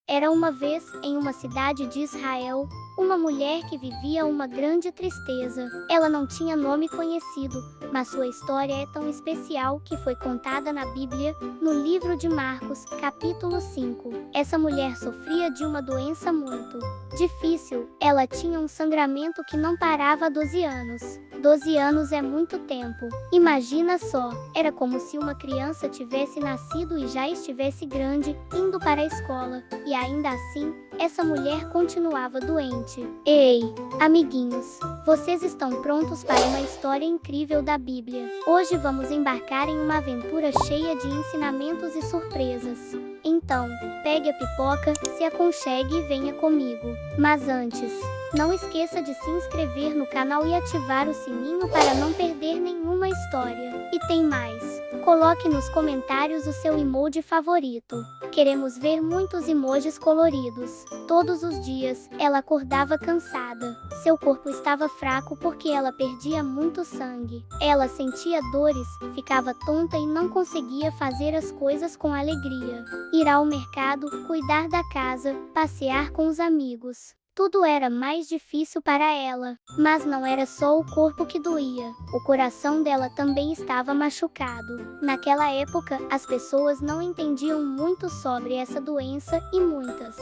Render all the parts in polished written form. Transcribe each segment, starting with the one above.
Era uma vez, em uma cidade de Israel, uma mulher que vivia uma grande tristeza. Ela não tinha nome conhecido, mas sua história é tão especial que foi contada na Bíblia, no livro de Marcos, capítulo 5. Essa mulher sofria de uma doença muito difícil. Ela tinha um sangramento que não parava há 12 anos. 12 anos é muito tempo. Imagina só, era como se uma criança tivesse nascido e já estivesse grande, indo para a escola, e ainda assim, essa mulher continuava doente. Ei, amiguinhos, vocês estão prontos para uma história incrível da Bíblia? Hoje vamos embarcar em uma aventura cheia de ensinamentos e surpresas. Então, pegue a pipoca, se aconchegue e venha comigo. Mas antes, não esqueça de se inscrever no canal e ativar o sininho para não perder nenhuma história. E tem mais. Coloque nos comentários o seu emoji favorito. Queremos ver muitos emojis coloridos. Todos os dias, ela acordava cansada. Seu corpo estava fraco porque ela perdia muito sangue. Ela sentia dores, ficava tonta e não conseguia fazer as coisas com alegria. Ir ao mercado, cuidar da casa, passear com os amigos. Tudo era mais difícil para ela, mas não era só o corpo que doía. O coração dela também estava machucado. Naquela época, as pessoas não entendiam muito sobre essa doença e muitas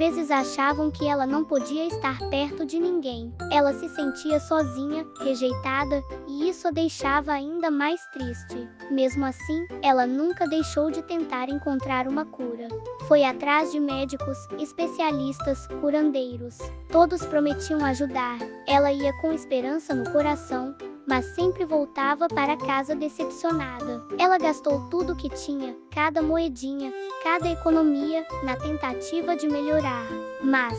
vezes achavam que ela não podia estar perto de ninguém. Ela se sentia sozinha, rejeitada, e isso a deixava ainda mais triste. Mesmo assim, ela nunca deixou de tentar encontrar uma cura. Foi atrás de médicos, especialistas, curandeiros. Todos prometiam ajudar. Ela ia com esperança no coração, mas sempre voltava para casa decepcionada. Ela gastou tudo o que tinha, cada moedinha, cada economia, na tentativa de melhorar. Mas,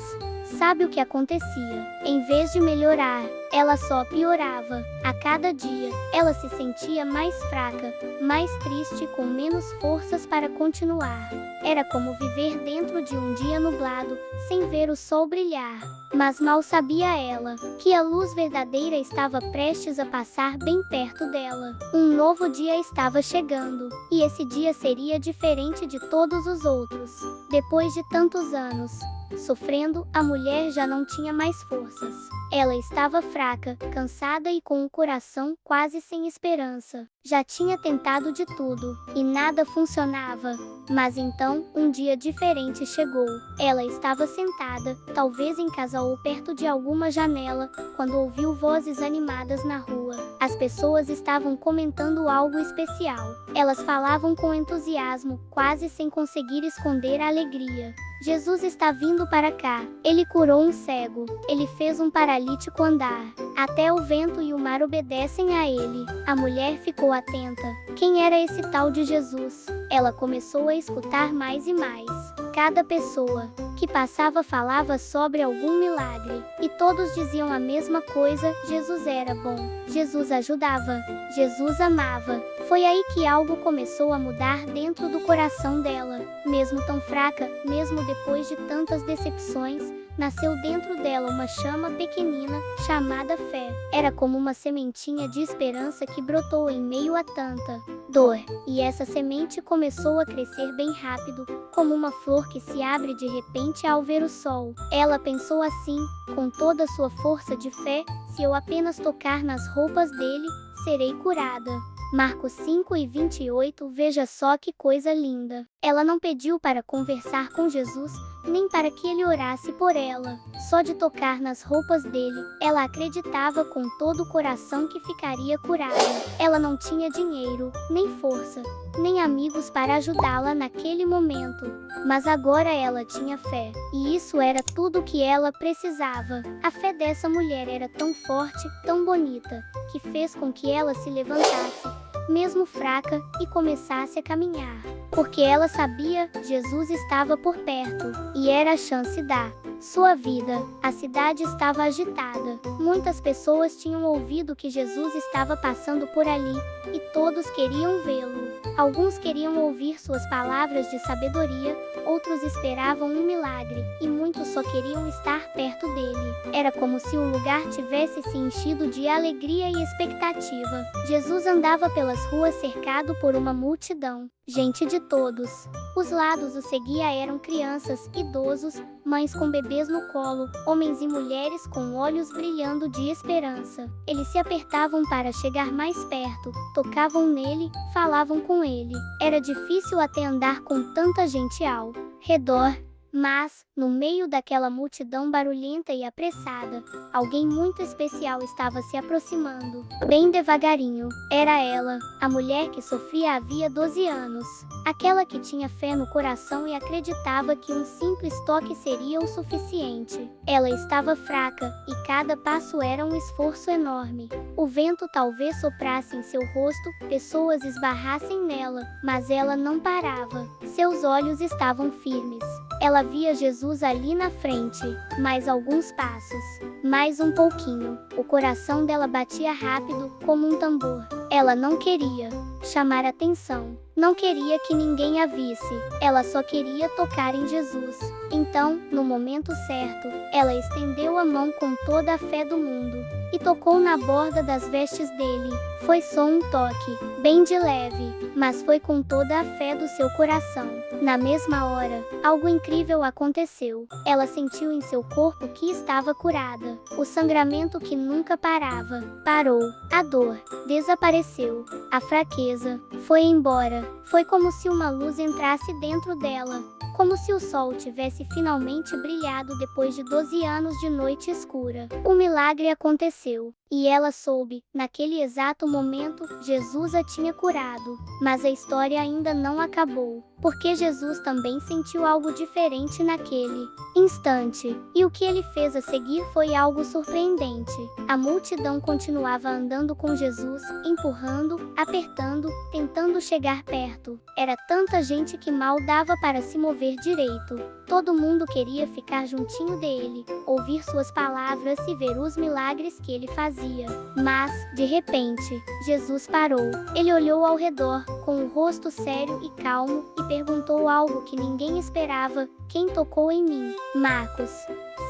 sabe o que acontecia? Em vez de melhorar, ela só piorava. A cada dia, ela se sentia mais fraca, mais triste e com menos forças para continuar. Era como viver dentro de um dia nublado, sem ver o sol brilhar. Mas mal sabia ela, que a luz verdadeira estava prestes a passar bem perto dela. Um novo dia estava chegando, e esse dia seria diferente de todos os outros. Depois de tantos anos sofrendo, a mulher já não tinha mais forças. Ela estava fraca, cansada e com o coração quase sem esperança. Já tinha tentado de tudo, e nada funcionava. Mas então, um dia diferente chegou. Ela estava sentada, talvez em casa ou perto de alguma janela, quando ouviu vozes animadas na rua. As pessoas estavam comentando algo especial. Elas falavam com entusiasmo, quase sem conseguir esconder a alegria. Jesus está vindo para cá. Ele curou um cego. Ele fez um paralítico andar. Até o vento e o mar obedecem a ele. A mulher ficou atenta. Quem era esse tal de Jesus? Ela começou a escutar mais e mais. Cada pessoa que passava falava sobre algum milagre. E todos diziam a mesma coisa: Jesus era bom. Jesus ajudava. Jesus amava. Foi aí que algo começou a mudar dentro do coração dela. Mesmo tão fraca, mesmo depois de tantas decepções, nasceu dentro dela uma chama pequenina, chamada fé. Era como uma sementinha de esperança que brotou em meio a tanta dor. E essa semente começou a crescer bem rápido, como uma flor que se abre de repente ao ver o sol. Ela pensou assim, com toda a sua força de fé: se eu apenas tocar nas roupas dele, serei curada. Marcos 5:28. Veja só que coisa linda. Ela não pediu para conversar com Jesus, nem para que ele orasse por ela. Só de tocar nas roupas dele, ela acreditava com todo o coração que ficaria curada. Ela não tinha dinheiro, nem força, nem amigos para ajudá-la naquele momento. Mas agora ela tinha fé, e isso era tudo o que ela precisava. A fé dessa mulher era tão forte, tão bonita, que fez com que ela se levantasse, mesmo fraca, e começasse a caminhar. Porque ela sabia, Jesus estava por perto, e era a chance da sua vida. A cidade estava agitada. Muitas pessoas tinham ouvido que Jesus estava passando por ali, e todos queriam vê-lo. Alguns queriam ouvir suas palavras de sabedoria, outros esperavam um milagre, e muitos só queriam estar perto dele. Era como se o lugar tivesse se enchido de alegria e expectativa. Jesus andava pelas ruas cercado por uma multidão. gente de todos os lados o seguia. Eram crianças, idosos, mães com bebês no colo, homens e mulheres com olhos brilhando de esperança. Eles se apertavam para chegar mais perto, tocavam nele, falavam com ele. Era difícil até andar com tanta gente ao redor. Mas, no meio daquela multidão barulhenta e apressada, alguém muito especial estava se aproximando. Bem devagarinho, era ela, a mulher que sofria havia 12 anos. Aquela que tinha fé no coração e acreditava que um simples toque seria o suficiente. Ela estava fraca, e cada passo era um esforço enorme. O vento talvez soprasse em seu rosto, pessoas esbarrassem nela, mas ela não parava. Seus olhos estavam firmes. Ela via Jesus ali na frente. Mais alguns passos. Mais um pouquinho. O coração dela batia rápido, como um tambor. Ela não queria chamar atenção. Não queria que ninguém a visse. Ela só queria tocar em Jesus. Então, no momento certo, ela estendeu a mão com toda a fé do mundo e tocou na borda das vestes dele. Foi só um toque, bem de leve, mas foi com toda a fé do seu coração. Na mesma hora, algo incrível aconteceu. Ela sentiu em seu corpo que estava curada. O sangramento que nunca parava parou. A dor desapareceu. A fraqueza foi embora. Foi como se uma luz entrasse dentro dela. Como se o sol tivesse finalmente brilhado depois de 12 anos de noite escura. O milagre aconteceu. E ela soube, naquele exato momento, Jesus a tinha curado. Mas a história ainda não acabou. Porque Jesus também sentiu algo diferente naquele instante. E o que ele fez a seguir foi algo surpreendente. A multidão continuava andando com Jesus, empurrando, apertando, tentando chegar perto. Era tanta gente que mal dava para se mover direito. Todo mundo queria ficar juntinho dele, ouvir suas palavras e ver os milagres que ele fazia. Mas, de repente, Jesus parou. Ele olhou ao redor, com o rosto sério e calmo, e perguntou algo que ninguém esperava: quem tocou em mim? Marcos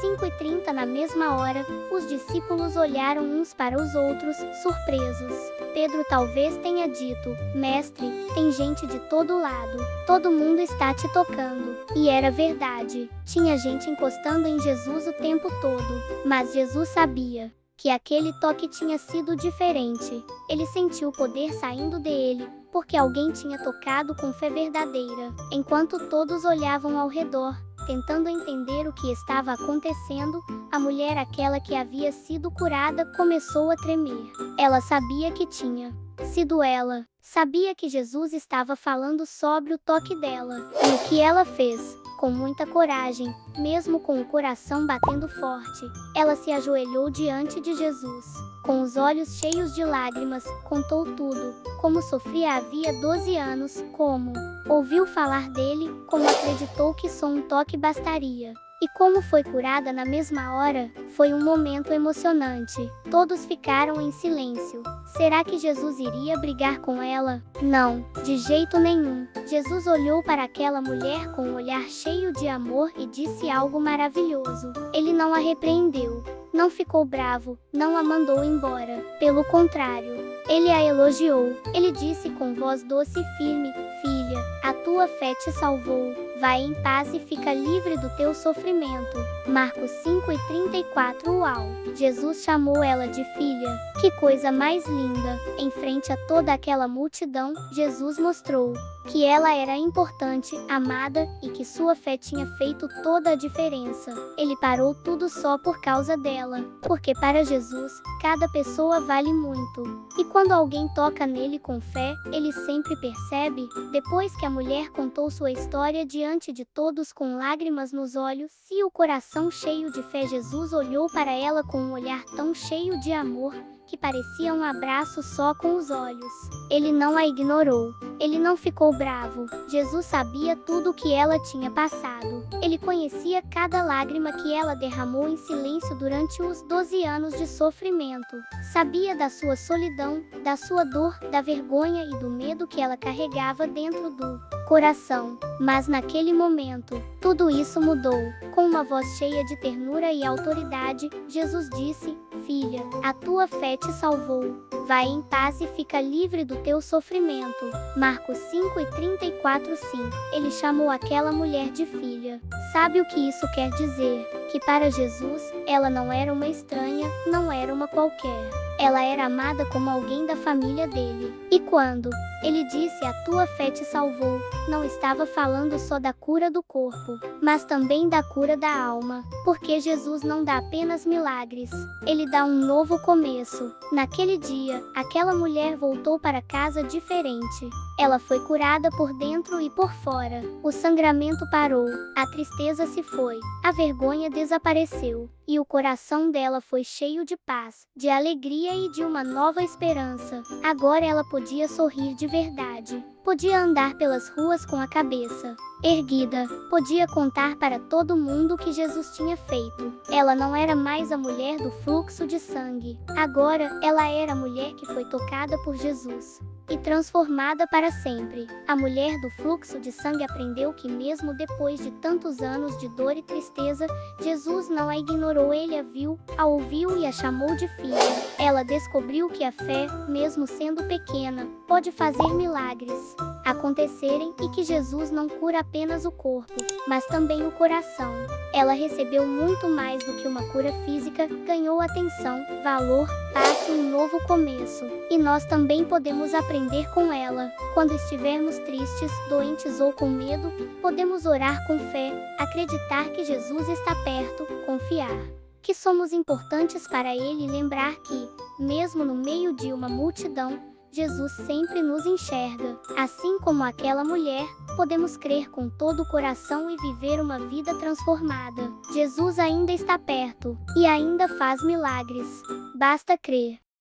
5:30. Na mesma hora, os discípulos olharam uns para os outros, surpresos. Pedro talvez tenha dito: Mestre, tem gente de todo lado. Todo mundo está te tocando. E era verdade. Tinha gente encostando em Jesus o tempo todo. Mas Jesus sabia que aquele toque tinha sido diferente. Ele sentiu o poder saindo dele, porque alguém tinha tocado com fé verdadeira. Enquanto todos olhavam ao redor, tentando entender o que estava acontecendo, a mulher, aquela que havia sido curada, começou a tremer. Ela sabia que tinha sido ela. Sabia que Jesus estava falando sobre o toque dela. E o que ela fez? Com muita coragem, mesmo com o coração batendo forte, ela se ajoelhou diante de Jesus. Com os olhos cheios de lágrimas, contou tudo, como sofria havia 12 anos, como ouviu falar dele, como acreditou que só um toque bastaria. E como foi curada na mesma hora. Foi um momento emocionante. Todos ficaram em silêncio. Será que Jesus iria brigar com ela? Não, de jeito nenhum. Jesus olhou para aquela mulher com um olhar cheio de amor e disse algo maravilhoso. Ele não a repreendeu. Não ficou bravo, não a mandou embora. Pelo contrário, ele a elogiou. Ele disse com voz doce e firme: Filha, a tua fé te salvou. Vai em paz e fica livre do teu sofrimento. Marcos 5:34. Uau! Jesus chamou ela de filha. Que coisa mais linda! Em frente a toda aquela multidão, Jesus mostrou que ela era importante, amada, e que sua fé tinha feito toda a diferença. Ele parou tudo só por causa dela. Porque para Jesus, cada pessoa vale muito. E quando alguém toca nele com fé, ele sempre percebe. Depois que a mulher contou sua história diante de todos com lágrimas nos olhos e o coração cheio de fé, Jesus olhou para ela com um olhar tão cheio de amor que parecia um abraço só com os olhos. Ele não a ignorou. Ele não ficou bravo. Jesus sabia tudo o que ela tinha passado. Ele conhecia cada lágrima que ela derramou em silêncio durante os 12 anos de sofrimento. Sabia da sua solidão, da sua dor, da vergonha e do medo que ela carregava dentro do coração. Mas naquele momento, tudo isso mudou. Com uma voz cheia de ternura e autoridade, Jesus disse: filha, a tua fé te salvou. Vai em paz e fica livre do teu sofrimento. Marcos 5:34. Sim, ele chamou aquela mulher de filha. Sabe o que isso quer dizer? Que para Jesus, ela não era uma estranha, não era uma qualquer. Ela era amada como alguém da família dele. E quando ele disse a tua fé te salvou, não estava falando só da cura do corpo, mas também da cura da alma. Porque Jesus não dá apenas milagres, ele dá um novo começo. Naquele dia, aquela mulher voltou para casa diferente. Ela foi curada por dentro e por fora. O sangramento parou, a tristeza se foi, a vergonha desapareceu. E o coração dela foi cheio de paz, de alegria e de uma nova esperança. Agora ela podia sorrir de verdade. Podia andar pelas ruas com a cabeça erguida. Podia contar para todo mundo o que Jesus tinha feito. Ela não era mais a mulher do fluxo de sangue. Agora, ela era a mulher que foi tocada por Jesus e transformada para sempre. A mulher do fluxo de sangue aprendeu que mesmo depois de tantos anos de dor e tristeza, Jesus não a ignorou, ele a viu, a ouviu e a chamou de filha. Ela descobriu que a fé, mesmo sendo pequena, pode fazer milagres acontecerem e que Jesus não cura apenas o corpo, mas também o coração. Ela recebeu muito mais do que uma cura física, ganhou atenção, valor, paz e um novo começo. E nós também podemos aprender com ela. Quando estivermos tristes, doentes ou com medo, podemos orar com fé, acreditar que Jesus está perto, confiar que somos importantes para Ele e lembrar que, mesmo no meio de uma multidão, Jesus sempre nos enxerga. Assim como aquela mulher, podemos crer com todo o coração e viver uma vida transformada. Jesus ainda está perto e ainda faz milagres. Basta crer.